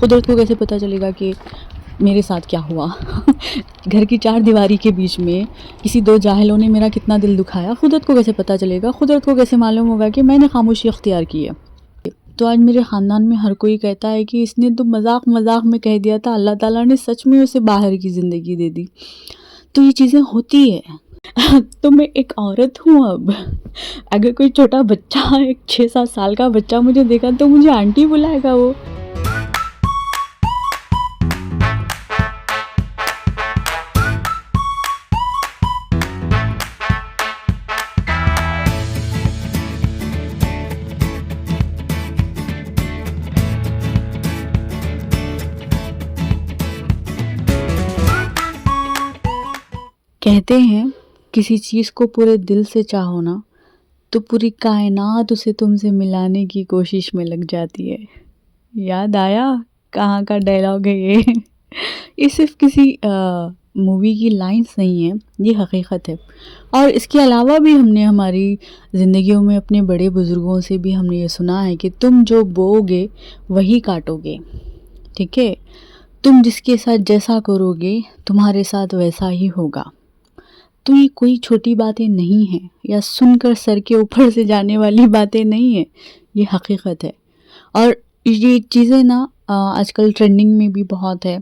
قدرت کو کیسے پتہ چلے گا کہ میرے ساتھ کیا ہوا؟ گھر کی چار دیواری کے بیچ میں کسی دو جاہلوں نے میرا کتنا دل دکھایا، قدرت کو کیسے پتہ چلے گا؟ قدرت کو کیسے معلوم ہوگا کہ میں نے خاموشی اختیار کی ہے؟ تو آج میرے خاندان میں ہر کوئی کہتا ہے کہ اس نے تو مذاق میں کہہ دیا تھا، اللہ تعالیٰ نے سچ میں اسے باہر کی زندگی دے دی۔ تو یہ چیزیں ہوتی ہے۔ تو میں ایک عورت ہوں، اب اگر کوئی چھوٹا بچہ، ایک 6-7 سال کا بچہ مجھے دیکھا تو مجھے آنٹی بلائے گا وہ۔ کہتے ہیں کسی چیز کو پورے دل سے چاہو نا تو پوری کائنات اسے تم سے ملانے کی کوشش میں لگ جاتی ہے۔ یاد آیا کہاں کا ڈائلاگ ہے یہ؟ یہ صرف کسی مووی کی لائنز نہیں ہیں، یہ حقیقت ہے۔ اور اس کے علاوہ بھی ہم نے ہماری زندگیوں میں اپنے بڑے بزرگوں سے بھی ہم نے یہ سنا ہے کہ تم جو بو گے وہی کاٹو گے، ٹھیک ہے؟ تم جس کے ساتھ جیسا کرو گے تمہارے ساتھ ویسا ہی ہوگا۔ تو یہ کوئی چھوٹی باتیں نہیں ہیں یا سن کر سر کے اوپر سے جانے والی باتیں نہیں ہیں، یہ حقیقت ہے۔ اور یہ چیزیں نا آج کل ٹرینڈنگ میں بھی بہت ہے۔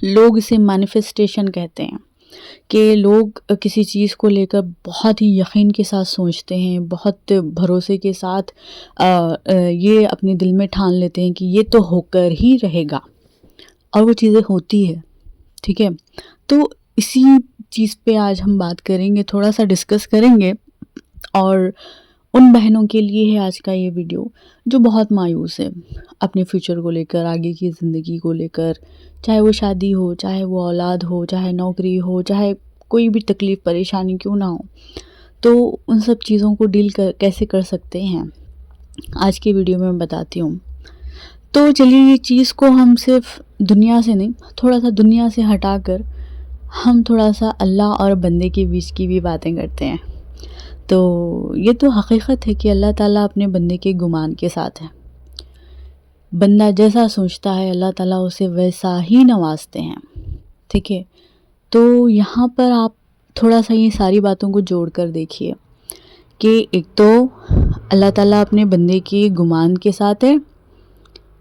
لوگ اسے مینیفیسٹیشن کہتے ہیں کہ لوگ کسی چیز کو لے کر بہت ہی یقین کے ساتھ سوچتے ہیں، بہت بھروسے کے ساتھ یہ اپنے دل میں ٹھان لیتے ہیں کہ یہ تو ہو کر ہی رہے گا، اور وہ چیزیں ہوتی ہے، ٹھیک ہے؟ تو اسی چیز پہ آج ہم بات کریں گے، تھوڑا سا ڈسکس کریں گے، اور ان بہنوں کے لیے ہے آج کا یہ ویڈیو جو بہت مایوس ہے اپنے فیوچر کو لے کر، آگے کی زندگی کو لے کر، چاہے وہ شادی ہو، چاہے وہ اولاد ہو، چاہے نوکری ہو، چاہے کوئی بھی تکلیف پریشانی کیوں نہ ہو، تو ان سب چیزوں کو ڈیل کیسے کر سکتے ہیں آج کے ویڈیو میں بتاتی ہوں۔ تو چلیے یہ چیز کو ہم صرف دنیا سے نہیں، تھوڑا سا دنیا سے ہٹا کر ہم تھوڑا سا اللہ اور بندے کے بیچ کی بھی باتیں کرتے ہیں۔ تو یہ تو حقیقت ہے کہ اللہ تعالیٰ اپنے بندے کے گمان کے ساتھ ہے۔ بندہ جیسا سوچتا ہے اللہ تعالیٰ اسے ویسا ہی نوازتے ہیں، ٹھیک ہے؟ تو یہاں پر آپ تھوڑا سا یہ ساری باتوں کو جوڑ کر دیکھیے کہ ایک تو اللہ تعالیٰ اپنے بندے کے گمان کے ساتھ ہے،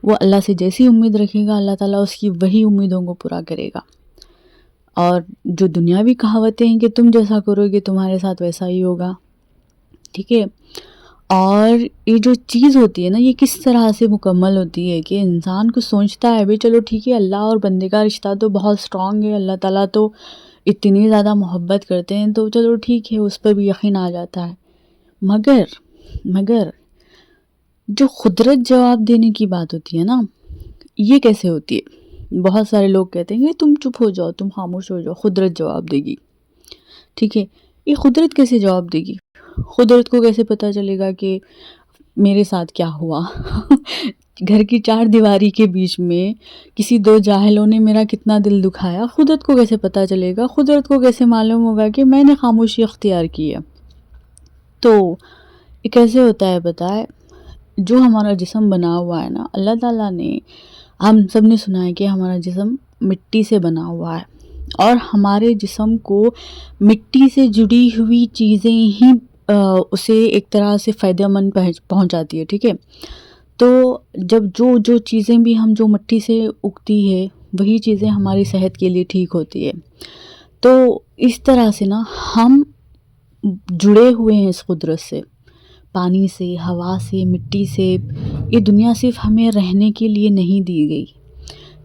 وہ اللہ سے جیسی امید رکھے گا اللہ تعالیٰ اس کی وہی امیدوں کو پورا کرے گا۔ اور جو دنیاوی کہاوتیں ہیں کہ تم جیسا کرو گے تمہارے ساتھ ویسا ہی ہوگا، ٹھیک ہے؟ اور یہ جو چیز ہوتی ہے نا، یہ کس طرح سے مکمل ہوتی ہے کہ انسان کو سوچتا ہے بھئی چلو ٹھیک ہے، اللہ اور بندے کا رشتہ تو بہت سٹرونگ ہے، اللہ تعالیٰ تو اتنی زیادہ محبت کرتے ہیں، تو چلو ٹھیک ہے، اس پر بھی یقین آ جاتا ہے۔ مگر جو قدرت جواب دینے کی بات ہوتی ہے نا، یہ کیسے ہوتی ہے؟ بہت سارے لوگ کہتے ہیں کہ تم چپ ہو جاؤ، تم خاموش ہو جاؤ، قدرت جواب دے گی، ٹھیک ہے؟ یہ قدرت کیسے جواب دے گی؟ قدرت کو کیسے پتہ چلے گا کہ میرے ساتھ کیا ہوا؟ گھر کی چار دیواری کے بیچ میں کسی دو جاہلوں نے میرا کتنا دل دکھایا، قدرت کو کیسے پتہ چلے گا؟ قدرت کو کیسے معلوم ہوگا کہ میں نے خاموشی اختیار کی ہے؟ تو یہ کیسے ہوتا ہے بتائے؟ جو ہمارا جسم بنا ہوا ہے نا، اللہ تعالیٰ نے، ہم سب نے سنا ہے کہ ہمارا جسم مٹی سے بنا ہوا ہے، اور ہمارے جسم کو مٹی سے جڑی ہوئی چیزیں ہی اسے ایک طرح سے فائدہ مند پہنچاتی ہے، ٹھیک ہے؟ تو جب جو چیزیں بھی ہم جو مٹی سے اگتی ہے وہی چیزیں ہماری صحت کے لیے ٹھیک ہوتی ہے۔ تو اس طرح سے نا ہم جڑے ہوئے ہیں اس قدرت سے، پانی سے، ہوا سے، مٹی سے۔ یہ دنیا صرف ہمیں رہنے کے لیے نہیں دی گئی،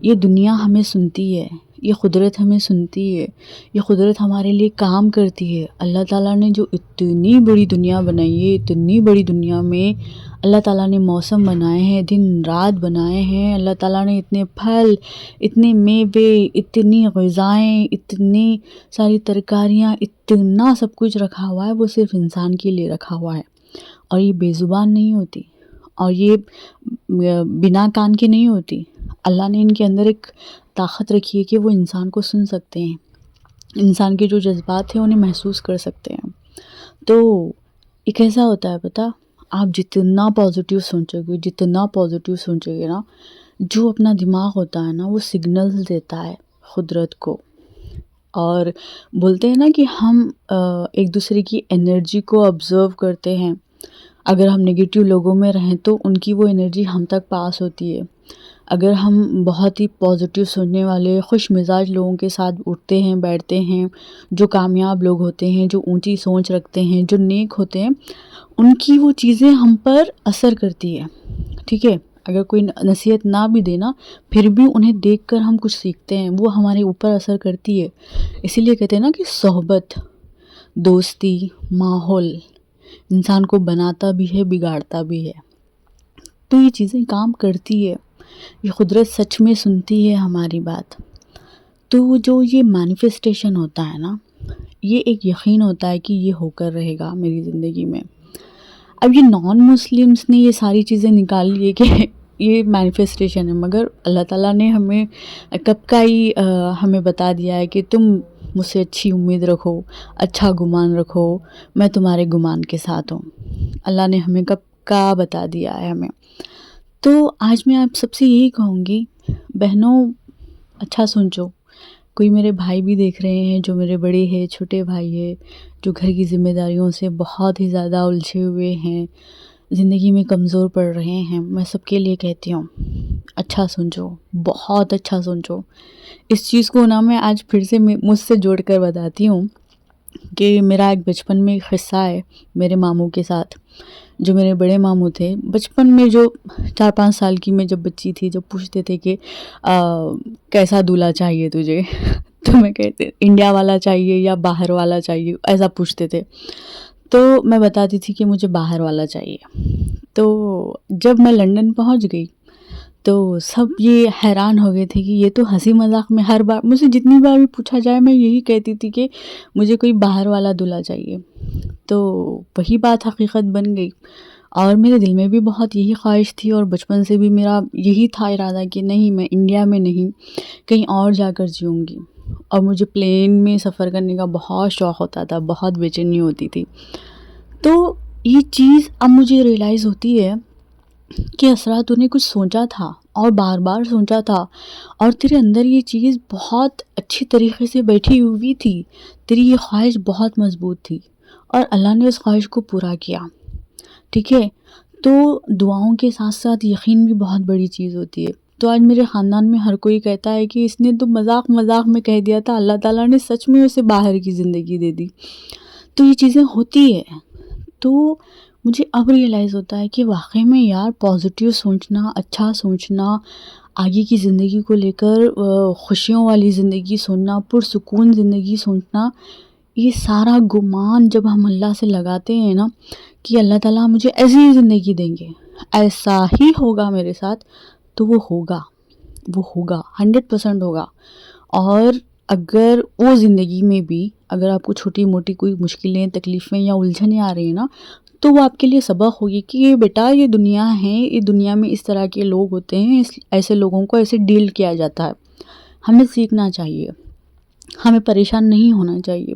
یہ دنیا ہمیں سنتی ہے، یہ قدرت ہمیں سنتی ہے، یہ قدرت ہمارے لیے کام کرتی ہے۔ اللہ تعالیٰ نے جو اتنی بڑی دنیا بنائی ہے، اتنی بڑی دنیا میں اللہ تعالیٰ نے موسم بنائے ہیں، دن رات بنائے ہیں، اللہ تعالیٰ نے اتنے پھل، اتنے میوے، اتنی غذائیں، اتنی ساری ترکاریاں، اتنا سب کچھ رکھا ہوا ہے، وہ صرف انسان کے لیے رکھا ہوا ہے۔ اور یہ بے زبان نہیں ہوتی، اور یہ بنا کان کے نہیں ہوتی۔ اللہ نے ان کے اندر ایک طاقت رکھی ہے کہ وہ انسان کو سن سکتے ہیں، انسان کے جو جذبات ہیں انہیں محسوس کر سکتے ہیں۔ تو یہ کیسا ہوتا ہے پتہ؟ آپ جتنا پازیٹیو سوچو گے نا، جو اپنا دماغ ہوتا ہے نا وہ سگنلز دیتا ہے قدرت کو، اور بولتے ہیں نا کہ ہم ایک دوسرے کی انرجی کو آبزرو کرتے ہیں. اگر ہم نگیٹیو لوگوں میں رہیں تو ان کی وہ انرجی ہم تک پاس ہوتی ہے. اگر ہم بہت ہی پازیٹیو سننے والے خوش مزاج لوگوں کے ساتھ اٹھتے ہیں بیٹھتے ہیں، جو کامیاب لوگ ہوتے ہیں، جو اونچی سوچ رکھتے ہیں، جو نیک ہوتے ہیں، ان کی وہ چیزیں ہم پر اثر کرتی ہے. ٹھیک ہے، اگر کوئی نصیحت نہ بھی دینا پھر بھی انہیں دیکھ کر ہم کچھ سیکھتے ہیں، وہ ہمارے اوپر اثر کرتی ہے. اسی لیے کہتے ہیں نا کہ صحبت، دوستی، ماحول انسان کو بناتا بھی ہے بگاڑتا بھی ہے. تو یہ چیزیں کام کرتی ہے، یہ قدرت سچ میں سنتی ہے ہماری بات. تو جو یہ مینیفیسٹیشن ہوتا ہے نا، یہ ایک یقین ہوتا ہے کہ یہ ہو کر رہے گا میری زندگی میں. اب یہ نان مسلمس نے یہ ساری چیزیں نکال لی کہ یہ مینیفیسٹیشن ہے، مگر اللہ تعالیٰ نے ہمیں کب کا ہی ہمیں بتا دیا ہے کہ تم مجھ سے اچھی امید رکھو، اچھا گمان رکھو، میں تمہارے گمان کے ساتھ ہوں. اللہ نے ہمیں کب کا بتا دیا ہے ہمیں. تو آج میں آپ سب سے یہی کہوں گی، بہنوں اچھا سوچو. کوئی میرے بھائی بھی دیکھ رہے ہیں جو میرے بڑے ہیں، چھوٹے بھائی ہیں، جو گھر کی ذمہ داریوں سے بہت ہی زیادہ الجھے ہوئے ہیں، زندگی میں کمزور پڑ رہے ہیں. میں سب کے لیے کہتی ہوں اچھا سوچو، بہت اچھا سوچو. اس چیز کو نا میں آج پھر سے مجھ سے جوڑ کر بتاتی ہوں کہ میرا ایک بچپن میں ایک قصہ ہے میرے ماموں کے ساتھ. جو میرے بڑے ماموں تھے، بچپن میں جو 4-5 سال کی میں جب بچی تھی، جب پوچھتے تھے کہ کیسا دولہا چاہیے تجھے تو میں کہتے انڈیا والا چاہیے یا باہر والا چاہیے، ایسا پوچھتے تھے. تو میں بتاتی تھی کہ مجھے باہر والا چاہیے. تو جب میں لنڈن پہنچ گئی تو سب یہ حیران ہو گئے تھے کہ یہ تو ہنسی مذاق میں ہر بار مجھے جتنی بار بھی پوچھا جائے میں یہی کہتی تھی کہ مجھے کوئی باہر والا دولہا چاہیے. تو وہی بات حقیقت بن گئی، اور میرے دل میں بھی بہت یہی خواہش تھی، اور بچپن سے بھی میرا یہی تھا ارادہ کہ نہیں، میں انڈیا میں نہیں کہیں اور جا کر جیوں گی. اور مجھے پلین میں سفر کرنے کا بہت شوق ہوتا تھا، بہت بے چینی ہوتی تھی. تو یہ چیز اب مجھے ریئلائز ہوتی ہے کہ اسرا تو نے کچھ سوچا تھا اور بار بار سوچا تھا، اور تیرے اندر یہ چیز بہت اچھی طریقے سے بیٹھی ہوئی تھی، تیری یہ خواہش بہت مضبوط تھی، اور اللہ نے اس خواہش کو پورا کیا. ٹھیک ہے، تو دعاؤں کے ساتھ ساتھ یقین بھی بہت بڑی چیز ہوتی ہے. تو آج میرے خاندان میں ہر کوئی کہتا ہے کہ اس نے تو مذاق مذاق میں کہہ دیا تھا، اللہ تعالیٰ نے سچ میں اسے باہر کی زندگی دے دی. تو یہ چیزیں ہوتی ہے. تو مجھے اب ریئلائز ہوتا ہے کہ واقعی میں یار پازیٹیو سوچنا، اچھا سوچنا، آگے کی زندگی کو لے کر خوشیوں والی زندگی سوچنا، پرسکون زندگی سوچنا، یہ سارا گمان جب ہم اللہ سے لگاتے ہیں نا کہ اللہ تعالیٰ مجھے ایسی ہی زندگی دیں گے، ایسا ہی ہوگا میرے ساتھ، تو وہ ہوگا، وہ ہوگا 100% ہوگا. اور اگر وہ زندگی میں بھی اگر آپ کو چھوٹی موٹی کوئی مشکلیں، تکلیفیں یا الجھنیں آ رہی ہیں نا، تو وہ آپ کے لیے سبق ہوگی کہ یہ بیٹا یہ دنیا ہے، یہ دنیا میں اس طرح کے لوگ ہوتے ہیں، ایسے لوگوں کو ایسے ڈیل کیا جاتا ہے. ہمیں سیکھنا چاہیے، ہمیں پریشان نہیں ہونا چاہیے.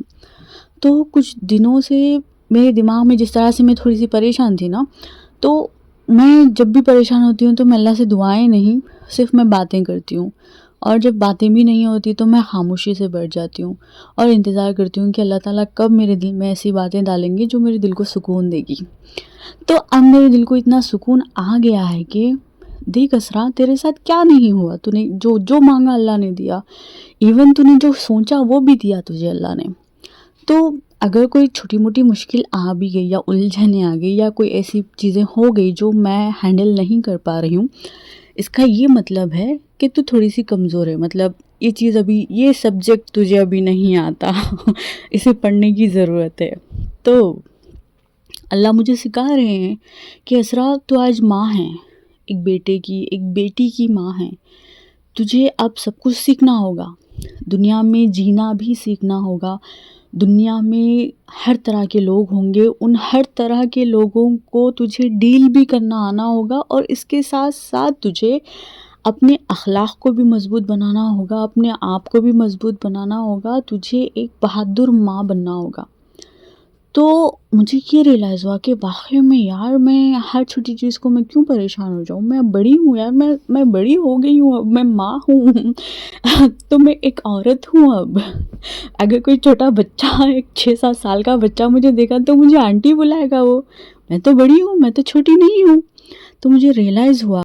تو کچھ دنوں سے میرے دماغ میں جس طرح سے میں تھوڑی سی پریشان تھی نا، تو میں جب بھی پریشان ہوتی ہوں تو میں اللہ سے دعائیں نہیں، صرف میں باتیں کرتی ہوں. اور جب باتیں بھی نہیں ہوتی تو میں خاموشی سے بیٹھ جاتی ہوں اور انتظار کرتی ہوں کہ اللہ تعالیٰ کب میرے دل میں ایسی باتیں ڈالیں گے جو میرے دل کو سکون دے گی. تو اب میرے دل کو اتنا سکون آ گیا ہے کہ دیکھ اسرا، تیرے ساتھ کیا نہیں ہوا، تو نے جو مانگا اللہ نے دیا، ایون تو نے جو سوچا وہ بھی دیا تجھے اللہ نے. تو اگر کوئی چھوٹی موٹی مشکل آ بھی گئی یا الجھنیں آ گئی یا کوئی ایسی چیزیں ہو گئی جو میں ہینڈل نہیں کر پا رہی ہوں، اس کا یہ مطلب ہے کہ تو تھوڑی سی کمزور ہے. مطلب یہ چیز ابھی، یہ سبجیکٹ تجھے ابھی نہیں آتا اسے پڑھنے کی ضرورت ہے. تو اللہ مجھے سکھا رہے ہیں کہ اسرا تو آج ماں ہے، ایک بیٹے کی، ایک بیٹی کی ماں ہے. تجھے اب سب کچھ سیکھنا ہوگا، دنیا میں جینا بھی سیکھنا ہوگا. دنیا میں ہر طرح کے لوگ ہوں گے، ان ہر طرح کے لوگوں کو تجھے ڈیل بھی کرنا آنا ہوگا، اور اس کے ساتھ ساتھ تجھے اپنے اخلاق کو بھی مضبوط بنانا ہوگا، اپنے آپ کو بھی مضبوط بنانا ہوگا. تجھے ایک بہادر ماں بننا ہوگا. تو مجھے یہ ریئلائز ہوا کہ واقعی میں یار میں ہر چھوٹی چیز کو میں کیوں پریشان ہو جاؤں. میں بڑی ہوں یار, میں بڑی ہو گئی ہوں, اب میں ماں ہوں تو میں ایک عورت ہوں اب. اگر کوئی چھوٹا بچہ, ایک 6-7 سال کا بچہ مجھے دیکھا تو مجھے آنٹی بلائے گا. وہ میں تو بڑی ہوں, میں تو چھوٹی نہیں ہوں. تو مجھے ریئلائز ہوا